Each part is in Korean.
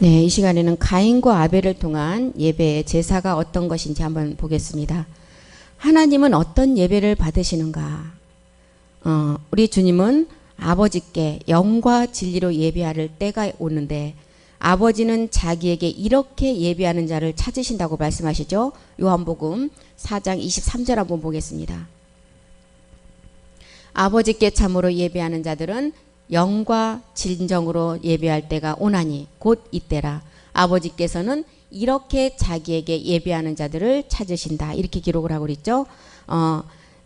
네, 이 시간에는 가인과 아벨을 통한 예배의 제사가 어떤 것인지 한번 보겠습니다. 하나님은 어떤 예배를 받으시는가? 우리 주님은 아버지께 영과 진리로 예배할 때가 오는데 아버지는 자기에게 이렇게 예배하는 자를 찾으신다고 말씀하시죠. 요한복음 4장 23절 한번 보겠습니다. 아버지께 참으로 예배하는 자들은 영과 진정으로 예배할 때가 오나니 곧 이때라. 아버지께서는 이렇게 자기에게 예배하는 자들을 찾으신다. 이렇게 기록을 하고 있죠.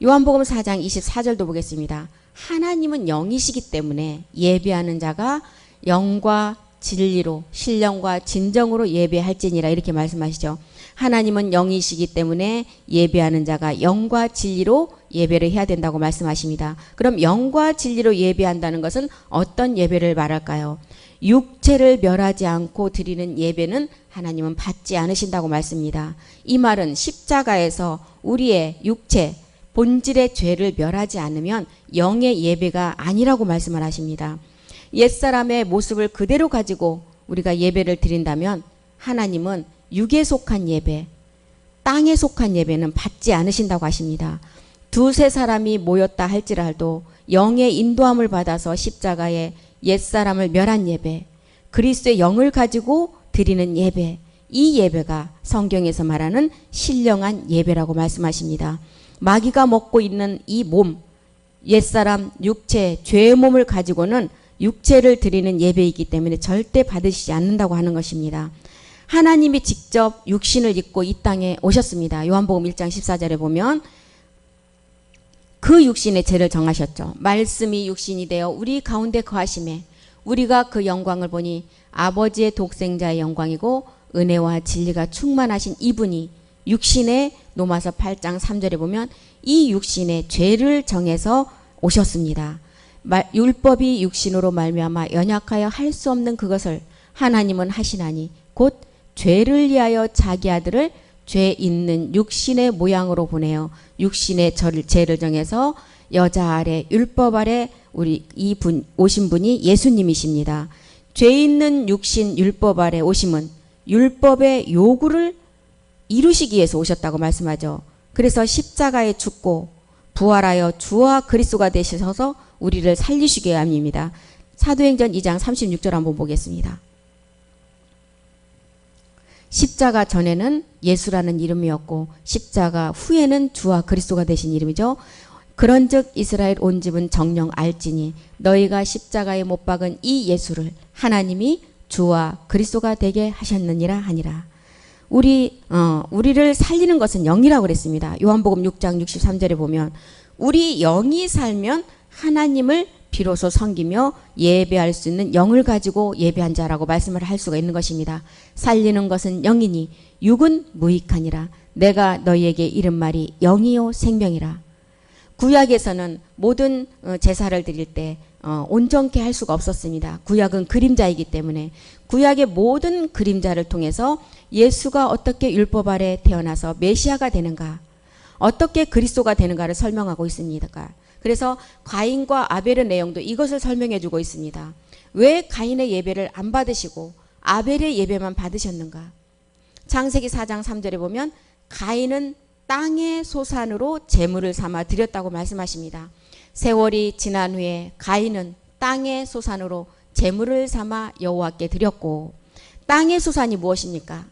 요한복음 4장 24절도 보겠습니다. 하나님은 영이시기 때문에 예배하는 자가 영과 진리로 신령과 진정으로 예배할지니라 이렇게 말씀하시죠. 하나님은 영이시기 때문에 예배하는 자가 영과 진리로 예배를 해야 된다고 말씀하십니다. 그럼 영과 진리로 예배한다는 것은 어떤 예배를 말할까요? 육체를 멸하지 않고 드리는 예배는 하나님은 받지 않으신다고 말씀입니다. 이 말은 십자가에서 우리의 육체, 본질의 죄를 멸하지 않으면 영의 예배가 아니라고 말씀을 하십니다. 옛사람의 모습을 그대로 가지고 우리가 예배를 드린다면 하나님은 육에 속한 예배, 땅에 속한 예배는 받지 않으신다고 하십니다. 두세 사람이 모였다 할지라도 영의 인도함을 받아서 십자가에 옛사람을 멸한 예배, 그리스도의 영을 가지고 드리는 예배, 이 예배가 성경에서 말하는 신령한 예배라고 말씀하십니다. 마귀가 먹고 있는 이 몸, 옛사람, 육체, 죄의 몸을 가지고는 육체를 드리는 예배이기 때문에 절대 받으시지 않는다고 하는 것입니다. 하나님이 직접 육신을 입고 이 땅에 오셨습니다. 요한복음 1장 14절에 보면 그 육신의 죄를 정하셨죠. 말씀이 육신이 되어 우리 가운데 거하심에 우리가 그 영광을 보니 아버지의 독생자의 영광이고 은혜와 진리가 충만하신 이분이 육신의 로마서 8장 3절에 보면 이 육신의 죄를 정해서 오셨습니다. 율법이 육신으로 말미암아 연약하여 할 수 없는 그것을 하나님은 하시나니 곧 죄를 위하여 자기 아들을 죄 있는 육신의 모양으로 보내어 육신의 죄를 정해서 여자 아래 율법 아래 우리 이분 오신 분이 예수님이십니다. 죄 있는 육신 율법 아래 오심은 율법의 요구를 이루시기 위해서 오셨다고 말씀하죠. 그래서 십자가에 죽고 부활하여 주와 그리스도가 되셔서 우리를 살리시기 위함입니다. 사도행전 2장 36절 한번 보겠습니다. 십자가 전에는 예수라는 이름이었고 십자가 후에는 주와 그리스도가 되신 이름이죠. 그런즉 이스라엘 온 집은 정녕 알지니 너희가 십자가에 못 박은 이 예수를 하나님이 주와 그리스도가 되게 하셨느니라 하니라. 우리를 살리는 것은 영이라고 그랬습니다. 요한복음 6장 63절에 보면 우리 영이 살면 하나님을 비로소 섬기며 예배할 수 있는 영을 가지고 예배한 자라고 말씀을 할 수가 있는 것입니다. 살리는 것은 영이니 육은 무익하니라. 내가 너희에게 이른 말이 영이요 생명이라. 구약에서는 모든 제사를 드릴 때 온전케 할 수가 없었습니다. 구약은 그림자이기 때문에 구약의 모든 그림자를 통해서 예수가 어떻게 율법 아래 태어나서 메시아가 되는가, 어떻게 그리스도가 되는가를 설명하고 있습니다. 그래서 가인과 아벨의 내용도 이것을 설명해 주고 있습니다. 왜 가인의 예배를 안 받으시고 아벨의 예배만 받으셨는가? 창세기 4장 3절에 보면 가인은 땅의 소산으로 제물을 삼아 드렸다고 말씀하십니다. 세월이 지난 후에 가인은 땅의 소산으로 제물을 삼아 여호와께 드렸고, 땅의 소산이 무엇입니까?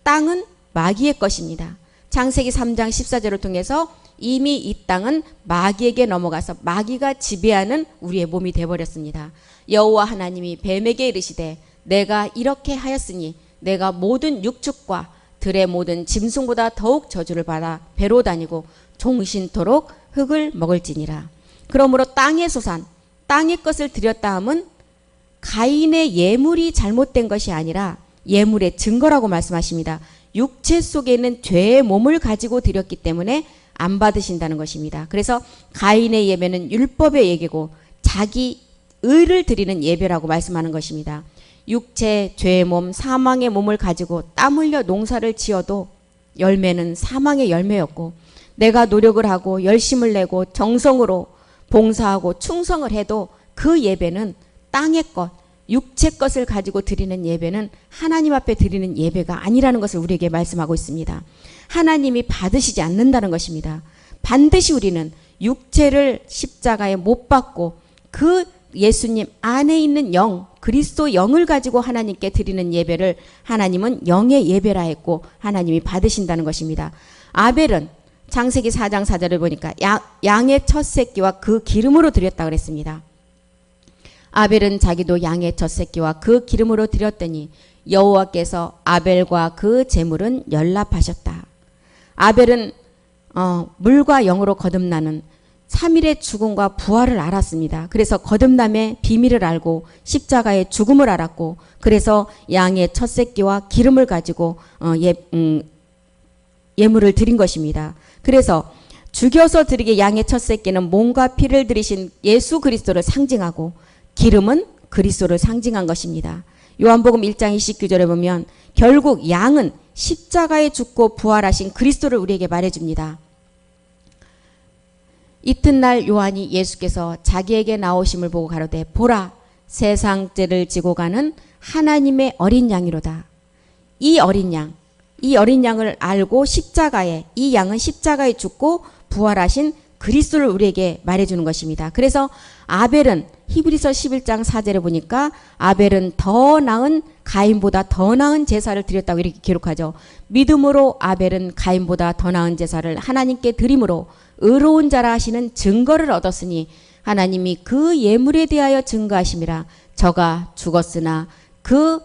땅은 마귀의 것입니다. 창세기 3장 14절을 통해서 이미 이 땅은 마귀에게 넘어가서 마귀가 지배하는 우리의 몸이 되어버렸습니다. 여호와 하나님이 뱀에게 이르시되 내가 이렇게 하였으니 내가 모든 육축과 들의 모든 짐승보다 더욱 저주를 받아 배로 다니고 종신토록 흙을 먹을지니라. 그러므로 땅의 소산, 땅의 것을 드렸다 함은 가인의 예물이 잘못된 것이 아니라 예물의 증거라고 말씀하십니다. 육체 속에 있는 죄의 몸을 가지고 드렸기 때문에 안 받으신다는 것입니다. 그래서 가인의 예배는 율법의 예배고 자기 의를 드리는 예배라고 말씀하는 것입니다. 육체, 죄의 몸, 사망의 몸을 가지고 땀 흘려 농사를 지어도 열매는 사망의 열매였고, 내가 노력을 하고 열심을 내고 정성으로 봉사하고 충성을 해도 그 예배는 땅의 것, 육체 것을 가지고 드리는 예배는 하나님 앞에 드리는 예배가 아니라는 것을 우리에게 말씀하고 있습니다. 하나님이 받으시지 않는다는 것입니다. 반드시 우리는 육체를 십자가에 못 박고 그 예수님 안에 있는 영, 그리스도 영을 가지고 하나님께 드리는 예배를 하나님은 영의 예배라 했고 하나님이 받으신다는 것입니다. 아벨은 창세기 4장 4절을 보니까 양의 첫 새끼와 그 기름으로 드렸다 그랬습니다. 아벨은 자기도 양의 첫 새끼와 그 기름으로 드렸더니 여호와께서 아벨과 그 제물은 연락하셨다. 아벨은 물과 영으로 거듭나는 3일의 죽음과 부활을 알았습니다. 그래서 거듭남의 비밀을 알고 십자가의 죽음을 알았고 그래서 양의 첫 새끼와 기름을 가지고 예물을 드린 것입니다. 그래서 죽여서 드리게 양의 첫 새끼는 몸과 피를 들이신 예수 그리스도를 상징하고 기름은 그리스도를 상징한 것입니다. 요한복음 1장 29절에 보면 결국 양은 십자가에 죽고 부활하신 그리스도를 우리에게 말해줍니다. 이튿날 요한이 예수께서 자기에게 나오심을 보고 가로되 보라 세상 죄를 지고 가는 하나님의 어린 양이로다. 이 어린 양을 알고 이 양은 십자가에 죽고 부활하신 그리스도를 우리에게 말해주는 것입니다. 그래서 아벨은 히브리서 11장 4절에 보니까 아벨은 더 나은 가인보다 더 나은 제사를 드렸다고 이렇게 기록하죠. 믿음으로 아벨은 가인보다 더 나은 제사를 하나님께 드림으로 의로운 자라 하시는 증거를 얻었으니 하나님이 그 예물에 대하여 증거하심이라. 저가 죽었으나 그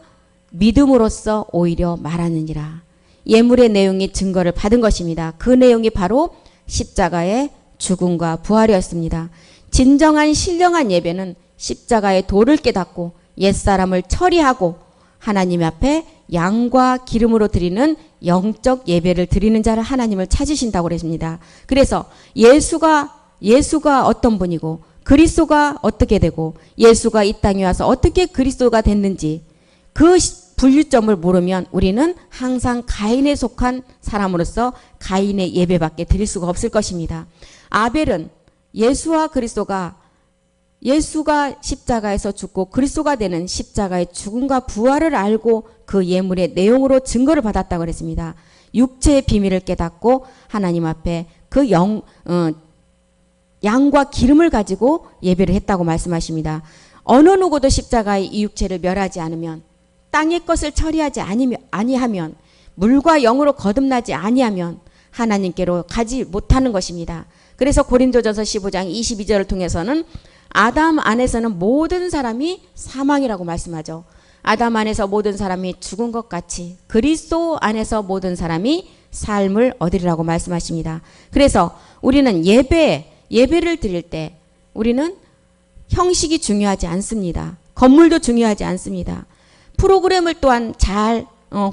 믿음으로써 오히려 말하느니라. 예물의 내용이 증거를 받은 것입니다. 그 내용이 바로 십자가의 죽음과 부활이었습니다. 진정한 신령한 예배는 십자가의 도를 깨닫고 옛사람을 처리하고 하나님 앞에 양과 기름으로 드리는 영적 예배를 드리는 자를 하나님을 찾으신다고 그랬습니다. 그래서 예수가 어떤 분이고 그리스도가 어떻게 되고 예수가 이 땅에 와서 어떻게 그리스도가 됐는지 그 분류점을 모르면 우리는 항상 가인에 속한 사람으로서 가인의 예배밖에 드릴 수가 없을 것입니다. 아벨은 예수가 십자가에서 죽고 그리스도가 되는 십자가의 죽음과 부활을 알고 그 예물의 내용으로 증거를 받았다고 그랬습니다. 육체의 비밀을 깨닫고 하나님 앞에 그 양과 기름을 가지고 예배를 했다고 말씀하십니다. 어느 누구도 십자가의 이 육체를 멸하지 않으면 땅의 것을 처리하지 아니하면 물과 영으로 거듭나지 아니하면 하나님께로 가지 못하는 것입니다. 그래서 고린도전서 15장 22절을 통해서는 아담 안에서는 모든 사람이 사망이라고 말씀하죠. 아담 안에서 모든 사람이 죽은 것 같이 그리스도 안에서 모든 사람이 삶을 얻으리라고 말씀하십니다. 그래서 우리는 예배를 드릴 때 우리는 형식이 중요하지 않습니다. 건물도 중요하지 않습니다. 프로그램을 또한 잘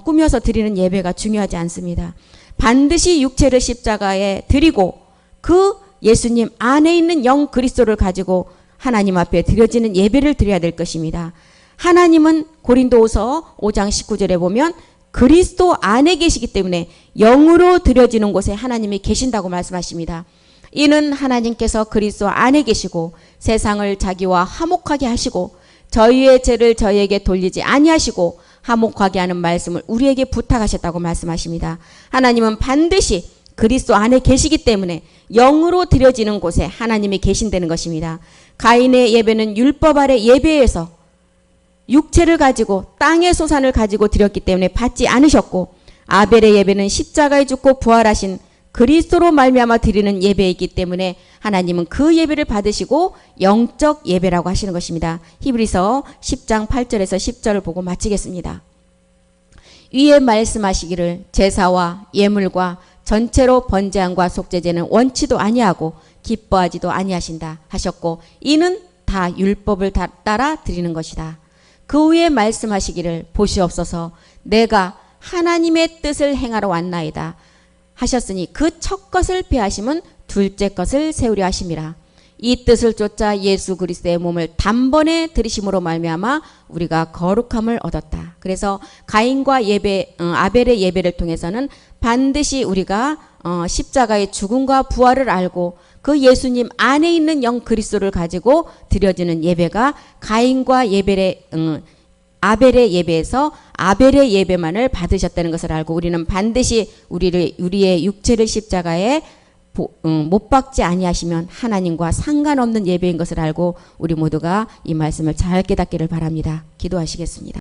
꾸며서 드리는 예배가 중요하지 않습니다. 반드시 육체를 십자가에 드리고 그 예수님 안에 있는 영 그리스도를 가지고 하나님 앞에 드려지는 예배를 드려야 될 것입니다. 하나님은 고린도후서 5장 19절에 보면 그리스도 안에 계시기 때문에 영으로 드려지는 곳에 하나님이 계신다고 말씀하십니다. 이는 하나님께서 그리스도 안에 계시고 세상을 자기와 화목하게 하시고 저희의 죄를 저희에게 돌리지 아니하시고 화목하게 하는 말씀을 우리에게 부탁하셨다고 말씀하십니다. 하나님은 반드시 그리스도 안에 계시기 때문에 영으로 드려지는 곳에 하나님이 계신다는 것입니다. 가인의 예배는 율법 아래 예배에서 육체를 가지고 땅의 소산을 가지고 드렸기 때문에 받지 않으셨고 아벨의 예배는 십자가에 죽고 부활하신 그리스도로 말미암아 드리는 예배이기 때문에 하나님은 그 예배를 받으시고 영적 예배라고 하시는 것입니다. 히브리서 10장 8절에서 10절을 보고 마치겠습니다. 위에 말씀하시기를 제사와 예물과 전체로 번제함과 속죄제는 원치도 아니하고 기뻐하지도 아니하신다 하셨고 이는 다 율법을 따라 드리는 것이다. 그 후에 말씀하시기를 보시옵소서 내가 하나님의 뜻을 행하러 왔나이다 하셨으니 그 첫 것을 폐하심은 둘째 것을 세우려 하심이라. 이 뜻을 쫓아 예수 그리스도의 몸을 단번에 들이심으로 말미암아 우리가 거룩함을 얻었다. 그래서 가인과 아벨의 예배를 통해서는 반드시 우리가 십자가의 죽음과 부활을 알고 그 예수님 안에 있는 영 그리스도를 가지고 드려지는 예배가 가인과 아벨의 예배에서 아벨의 예배만을 받으셨다는 것을 알고 우리는 반드시 우리의 육체를 십자가에 못 박지 아니하시면 하나님과 상관없는 예배인 것을 알고 우리 모두가 이 말씀을 잘 깨닫기를 바랍니다. 기도하시겠습니다.